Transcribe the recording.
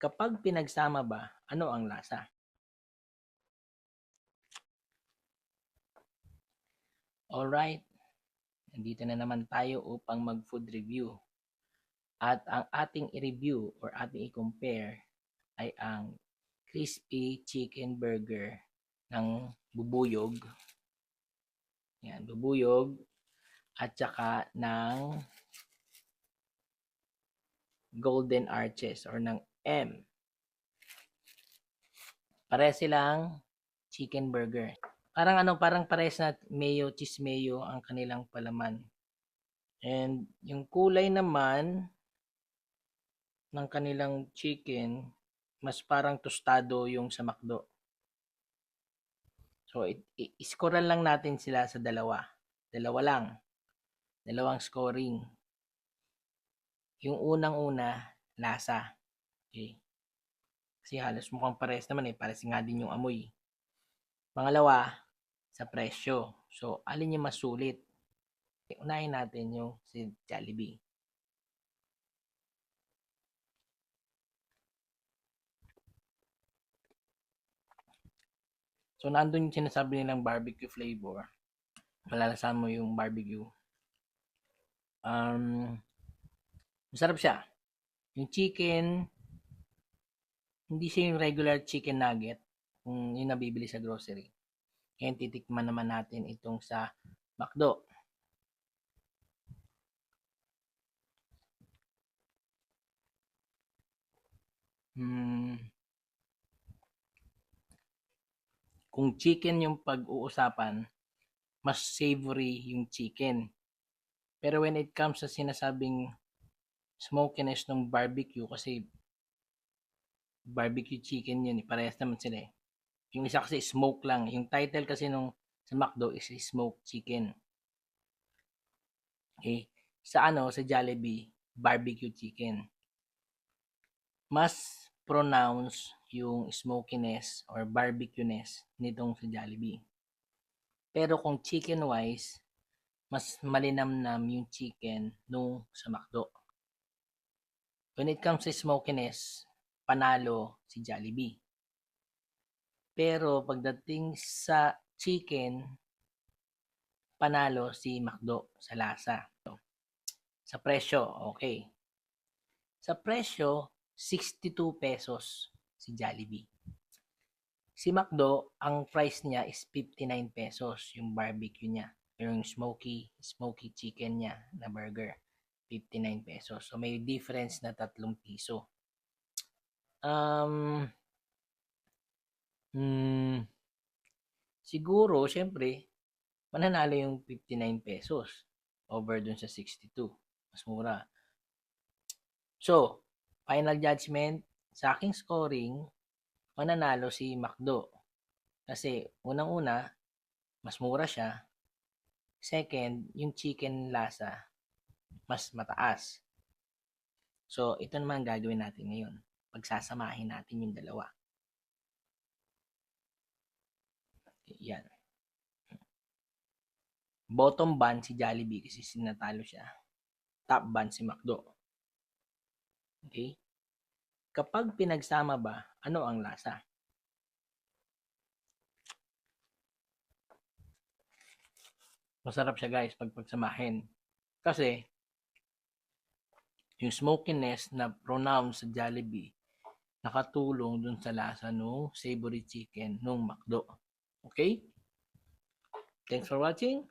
Kapag pinagsama ba, ano ang lasa? Alright, nandito na naman tayo upang mag-food review. At ang ating i-review or ating i-compare ay ang crispy chicken burger ng Bubuyog. Yan, Bubuyog. At saka ng Golden Arches or ng M. Pare silang chicken burger. Parang pares na mayo, cheese mayo ang kanilang palaman. And yung kulay naman ng kanilang chicken, mas parang tostado yung sa McDo. So, i-scorean lang natin sila sa dalawa. Dalawa lang. Dalawang scoring. Yung unang-una, lasa. Okay. Kasi halos mukhang pares naman pares nga din yung amoy. Pangalawa, sa presyo. So, alin yung mas sulit? Unahin natin yung si Jollibee. So, nandun yung sinasabi nilang barbecue flavor. Malalasan mo yung barbecue. Masarap siya. Yung chicken, hindi siya yung regular chicken nugget. Yung nabibili sa grocery. Ngayon, titikman naman natin itong sa McDo. Kung chicken yung pag-uusapan, mas savory yung chicken. Pero when it comes sa sinasabing smokiness ng barbecue, kasi barbecue chicken yun, parehas naman sila eh. Yung isa kasi smoke lang. Yung title kasi nung sa McDo is smoked chicken. Okay? Sa Jollibee, barbecue chicken. Mas pronounce yung smokiness or barbecueness nitong sa Jollibee. Pero kung chicken wise, mas malinamnam yung chicken nung sa McDo. When it comes to smokiness, panalo si Jollibee. Pero pagdating sa chicken, panalo si McDo sa lasa. Sa presyo, okay. Sa presyo, 62 pesos si Jollibee. Si McDo, ang price niya is 59 pesos yung barbecue niya. Yung smoky chicken niya na burger, 59 pesos. So may difference na 3 piso. Siguro, syempre, mananalo yung 59 pesos over dun sa 62. Mas mura. So, final judgment, sa aking scoring, mananalo si McDo. Kasi, unang-una, mas mura siya. Second, yung chicken lasa, mas mataas. So, ito naman gagawin natin ngayon. Pagsasamahin natin yung dalawa. Yan. Bottom ban si Jollibee kasi sinatalo siya. Top ban si McDo. Okay? Kapag pinagsama ba, ano ang lasa? Masarap siya guys pag pagsamahin. Kasi, yung smokiness na pronounced sa Jollibee, nakatulong dun sa lasa nung savory chicken nung McDo. Okay? Thanks for watching.